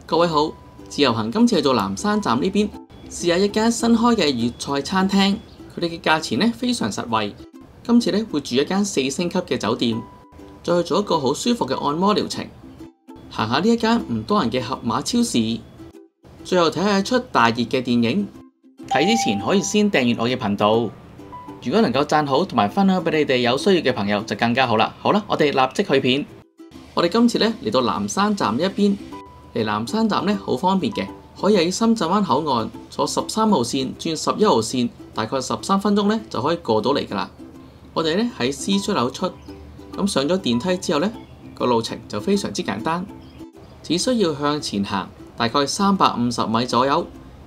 各位好，自由行今次去到南山站呢邊試下一間新開嘅粵菜餐廳，佢哋嘅價錢呢非常實惠。今次呢會住一間4星級嘅酒店，再去做一個好舒服嘅按摩療程，行下呢一間唔多人嘅盒馬超市，最後睇下一出大熱嘅電影。睇之前可以先訂閱我嘅頻道，如果能夠讚好同埋分享俾你哋有需要嘅朋友就更加好啦。好啦，我哋立即去片。我哋今次呢嚟到南山站呢一邊，嚟南山站呢好方便嘅，可以喺深圳灣口岸坐13號線轉11號線，大概13分鐘呢就可以過到嚟㗎啦。我哋呢喺 C 出口出，咁上咗電梯之後呢個路程就非常之簡單，只需要向前行大概350米左右，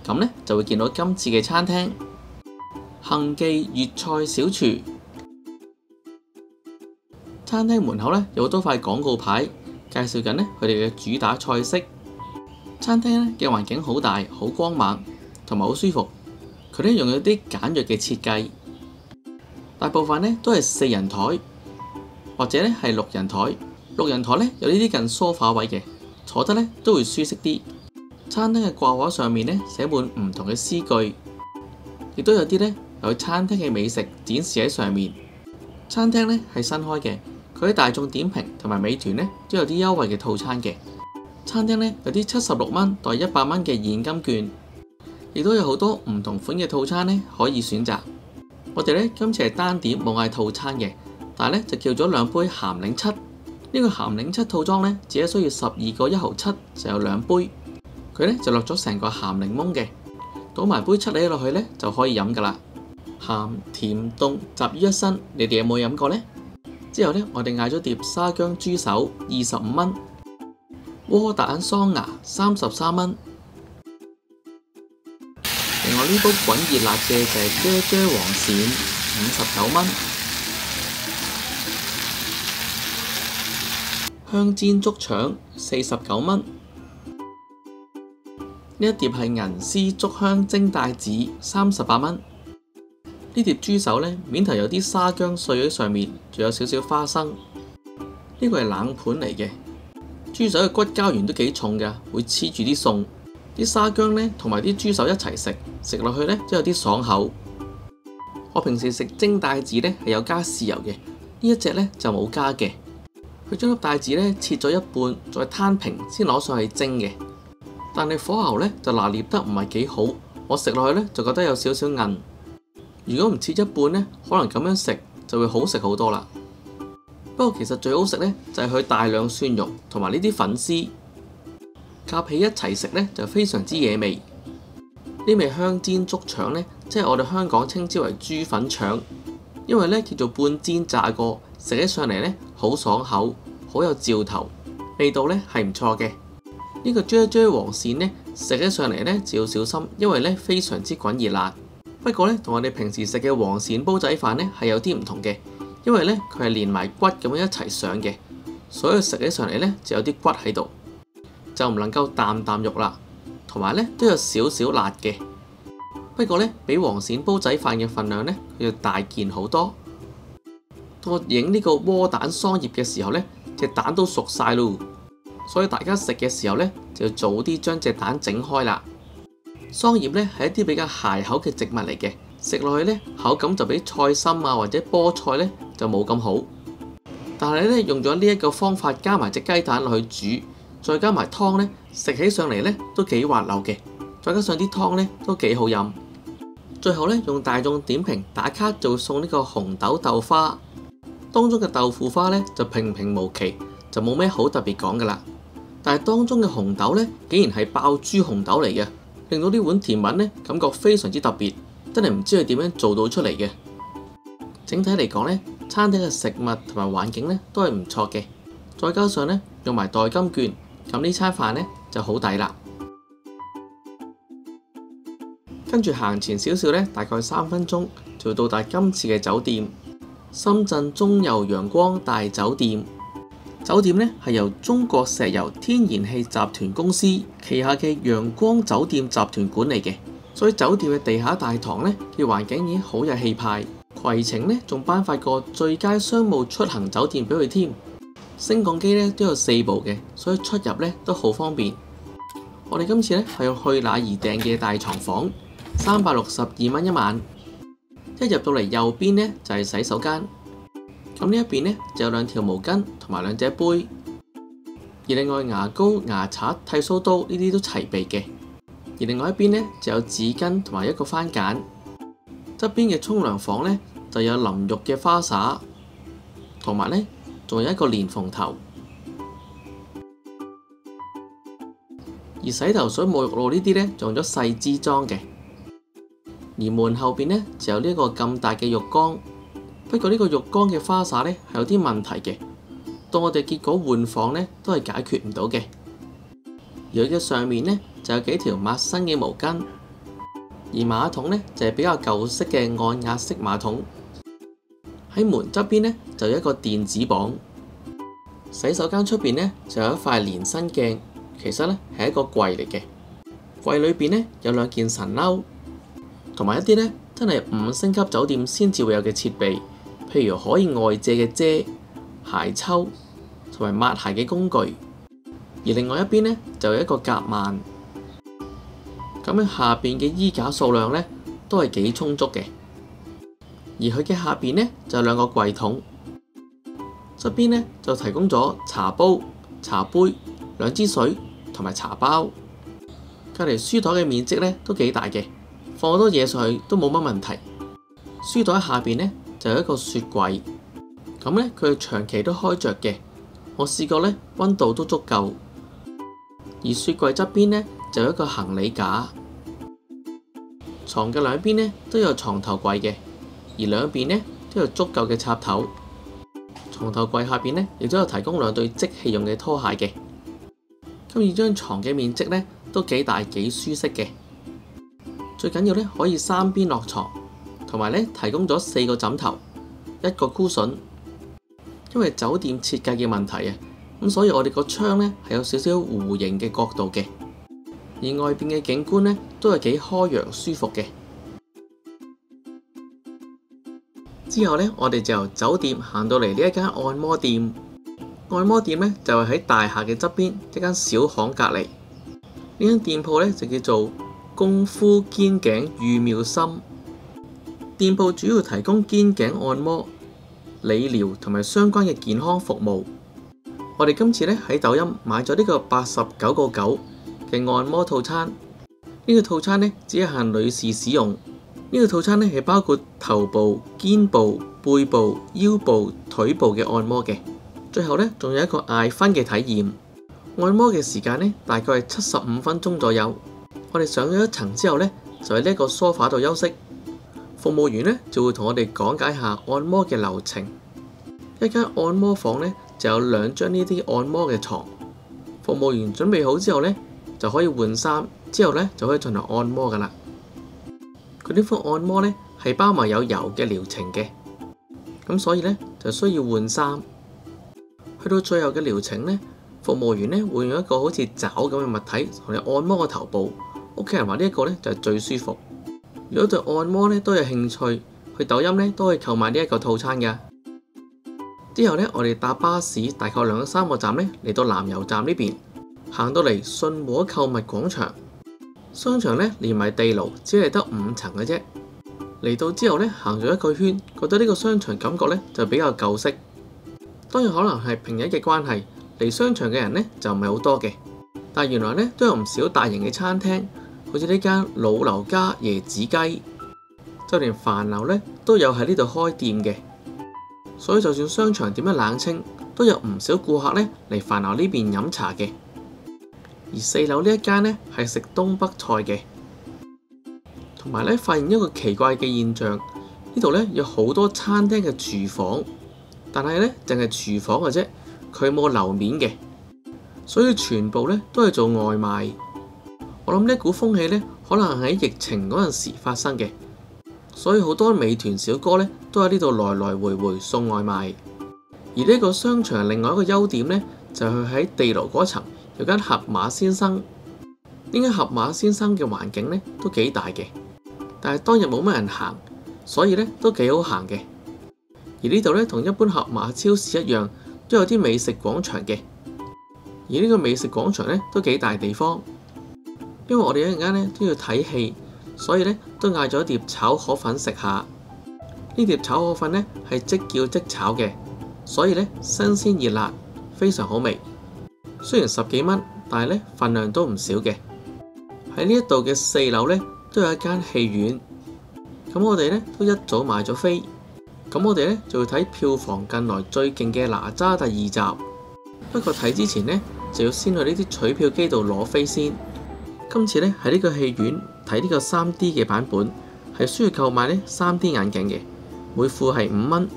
咁呢就會見到今次嘅餐廳恒記粵菜小廚。餐廳門口呢有好多塊廣告牌，介紹緊呢佢哋嘅主打菜式。餐廳呢嘅環境好大、好光猛，同埋好舒服。佢呢用咗啲簡約嘅設計，大部分呢都係4人台，或者呢係6人台。6人台呢有呢啲近梳化位嘅，坐得呢都會舒適啲。餐廳嘅掛畫上面呢寫滿唔同嘅詩句，亦都有啲呢有餐廳嘅美食展示喺上面。餐廳呢係新開嘅，佢喺大眾點評同埋美團呢都有啲優惠嘅套餐嘅。餐廳呢有啲76蚊代100蚊嘅現金券，亦都有好多唔同款嘅套餐呢可以選擇。我哋呢今次係單點冇嗌套餐嘅，但係呢就叫咗2杯鹹檸七。呢個鹹檸七套裝呢只係需要12個1毫7就有2杯。佢呢就落咗成個鹹檸檬嘅，倒埋杯七梨落去呢就可以飲㗎啦。鹹甜凍集於一身，你哋有冇飲過呢？之後呢，我哋嗌咗碟沙姜豬手25蚊，窩蛋桑芽33蚊。另外呢煲滾熱辣嘅就係啫啫黃鱔59蚊，香煎竹腸49蚊。呢一碟係銀絲竹香蒸帶子38蚊。呢碟豬手呢，面頭有啲沙薑碎喺上面，仲有少少花生。呢個係冷盤嚟嘅，豬手嘅骨膠原都幾重㗎，會黐住啲餸。啲沙薑呢，同埋啲豬手一齊食，食落去呢，都有啲爽口。我平時食蒸帶子呢，係有加豉油嘅，呢一隻呢，就冇加嘅。佢將粒帶子呢，切咗一半，再攤平先攞上去蒸嘅。但係火候呢，就拿捏得唔係幾好，我食落去呢，就覺得有少少韌。如果唔切一半呢，可能咁樣食就會好食好多啦。不過其實最好食呢，就係佢大量蒜蓉同埋呢啲粉絲夾起一齊食呢，就非常之惹味。呢味香煎竹腸呢，即係我哋香港稱之為豬粉腸，因為呢叫做半煎炸過，食起上嚟呢，好爽口，好有嚼頭，味道呢係唔錯嘅。呢個啫啫黃鱔呢，食起上嚟呢就要小心，因為呢非常之滾熱辣。不過呢，同我哋平時食嘅黃鱔煲仔飯呢係有啲唔同嘅，因為呢，佢係連埋骨咁樣一齊上嘅，所以食起上嚟呢就有啲骨喺度，就唔能夠啖啖肉啦。同埋呢都有少少辣嘅。不過呢，比黃鱔煲仔飯嘅份量呢，佢就大件好多。當我影呢個窩蛋桑葉嘅時候呢，隻蛋都熟晒咯。所以大家食嘅時候呢，就要早啲將隻蛋整開啦。桑葉呢係一啲比較鞋口嘅植物嚟嘅，食落去呢口感就比菜心啊或者菠菜呢就冇咁好。但係呢，用咗呢一個方法加埋隻雞蛋落去煮，再加埋湯呢，食起上嚟呢都幾滑溜嘅。再加上啲湯呢都幾好飲。最後呢，用大眾點評打卡就會送呢個紅豆豆花，當中嘅豆腐花呢就平平無奇，就冇咩好特別講㗎啦。但係當中嘅紅豆呢，竟然係爆珠紅豆嚟嘅，令到呢碗甜品呢感覺非常之特別，真係唔知佢點樣做到出嚟嘅。整體嚟講呢，餐廳嘅食物同埋環境呢都係唔錯嘅，再加上呢用埋代金券，咁呢餐飯呢就好抵啦。跟住行前少少呢，大概3分鐘就會到達今次嘅酒店——深圳中油陽光大酒店。酒店呢係由中國石油天然氣集團公司旗下嘅陽光酒店集團管理嘅，所以酒店嘅地下大堂呢嘅環境已經好有氣派。攜程呢仲頒發過最佳商務出行酒店俾佢添。升降機呢都有4部嘅，所以出入呢都好方便。我哋今次呢係用去哪兒訂嘅大床房，362蚊一晚。一入到嚟右邊呢就係洗手間，咁呢一邊呢就有2條毛巾同埋2隻杯，而另外牙膏、牙刷、剃鬚刀呢啲都齊備嘅。而另外一邊呢就有紙巾同埋一個番梘。側邊嘅沖涼房呢就有淋浴嘅花灑，同埋呢仲有一個蓮蓬頭。而洗頭水、沐浴露呢啲呢就用咗細支裝嘅。而門後邊呢就有呢個咁大嘅浴缸，不過呢個浴缸嘅花灑呢係有啲問題嘅，到我哋結果換房呢都係解決唔到嘅。而佢嘅上面呢就有幾條抹身嘅毛巾，而馬桶呢就係比較舊式嘅按壓式馬桶。喺門側邊呢就有一個電子磅。洗手間出邊呢就有一塊連身鏡，其實呢係一個櫃嚟嘅。櫃裏邊呢有2件神褸，同埋一啲呢真係5星級酒店先至會有嘅設備，譬如可以外借嘅遮、鞋抽同埋抹鞋嘅工具。而另外一邊呢就有一個夾萬。咁喺下邊嘅衣架數量呢都係幾充足嘅。而佢嘅下邊呢就有2個櫃桶，側邊呢就提供咗茶煲、茶杯、2支水同埋茶包。隔離書台嘅面積呢都幾大嘅。放好多嘢上去都冇乜問題。書台下邊呢就有一個雪櫃，咁呢佢長期都開着嘅，我試過呢溫度都足夠。而雪櫃側邊呢就有一個行李架。床嘅兩邊呢都有床頭櫃嘅，而兩邊呢都有足夠嘅插頭。床頭櫃下邊呢亦都有提供2對即棄用嘅拖鞋嘅。咁而張床嘅面積呢都幾大幾舒適嘅。最緊要呢可以3邊落床，同埋呢提供咗4個枕頭、1個 cushion。因為酒店設計嘅問題啊，咁所以我哋個窗呢係有少少弧形嘅角度嘅，而外邊嘅景觀呢都係幾開揚舒服嘅。之後呢，我哋就由酒店行到嚟呢一間按摩店。按摩店呢就係喺大廈嘅側邊一間小巷隔離。呢間店鋪呢就叫做功夫肩頸御妙心。店鋪主要提供肩頸按摩、理療同埋相關嘅健康服務。我哋今次呢喺抖音買咗呢個89.9嘅按摩套餐。呢個套餐呢只係限女士使用。呢個套餐呢係包括頭部、肩部、背部、腰部、腿部嘅按摩嘅。最後呢仲有一個嗌分嘅體驗。按摩嘅時間呢大概係75分鐘左右。我哋上咗1層之後呢，就喺呢個梳化度休息。服務員呢就會同我哋講解下按摩嘅流程。一間按摩房呢就有2張呢啲按摩嘅床。服務員準備好之後呢，就可以換衫，之後呢就可以進行按摩㗎喇。佢呢副按摩呢係包埋有油嘅療程嘅，咁所以呢就需要換衫。去到最後嘅療程呢，服務員呢會用一個好似爪咁嘅物體同你按摩個頭部。屋企人話呢一個呢就係最舒服。如果對按摩呢都有興趣，去抖音呢都可以購買呢一個套餐㗎。之後呢，我哋搭巴士大概2-3個站呢嚟到南油站呢邊，行到嚟信和購物廣場。商場呢連埋地牢只係得5層嘅啫。嚟到之後呢，行咗一個圈，覺得呢個商場感覺呢就比較舊式。當然可能係平日嘅關係，嚟商場嘅人呢就唔係好多嘅。但原來呢都有唔少大型嘅餐廳。好似呢間老劉家椰子雞，就連飯樓呢都有喺呢度開店嘅，所以就算商場點樣冷清，都有唔少顧客呢嚟飯樓呢邊飲茶嘅。而4樓呢一間呢係食東北菜嘅，同埋呢發現一個奇怪嘅現象，呢度呢有好多餐廳嘅廚房，但係呢淨係廚房嘅啫，佢冇樓面嘅，所以全部呢都係做外賣。我諗呢股風氣呢，可能係喺疫情嗰陣時發生嘅，所以好多美團小哥呢都喺呢度來來回回送外賣。而呢個商場另外一個優點呢，就係喺地牢嗰層有間盒馬先生。呢間盒馬先生嘅環境呢都幾大嘅，但係當日冇乜人行，所以呢都幾好行嘅。而呢度呢，同一般盒馬超市一樣，都有啲美食廣場嘅。而呢個美食廣場呢都幾大地方。因為我哋一陣間咧都要睇戲，所以咧都嗌咗一碟炒河粉食下。呢碟炒河粉咧係即叫即炒嘅，所以咧新鮮熱辣，非常好味。雖然10幾蚊，但係咧份量都唔少嘅。喺呢一度嘅4樓咧都有一間戲院，咁我哋咧都一早買咗飛，咁我哋咧就會睇票房近來最勁嘅哪吒第2集。不過睇之前咧就要先去呢啲取票機度攞飛先。今次咧喺呢個戲院睇呢個 3D 嘅版本，係需要購買呢 3D 眼鏡嘅，每副係5蚊。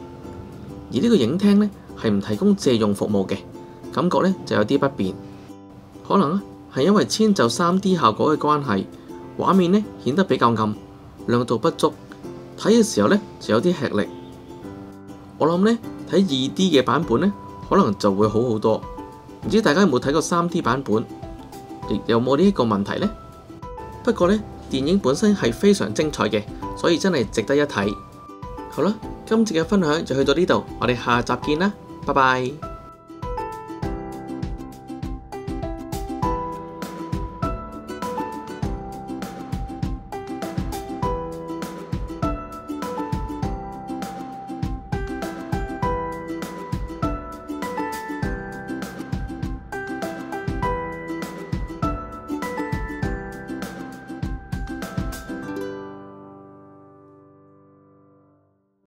而呢個影廳咧係唔提供借用服務嘅，感覺咧就有啲不便。可能咧係因為遷就 3D 效果嘅關係，畫面咧顯得比較暗，亮度不足，睇嘅時候咧就有啲吃力。我諗咧睇 2D 嘅版本咧可能就會好好多。唔知大家有冇睇過 3D 版本？有冇呢一個問題呢？不過呢，電影本身係非常精彩嘅，所以真係值得一睇。好啦，今次嘅分享就去到呢度，我哋下集見啦，拜拜。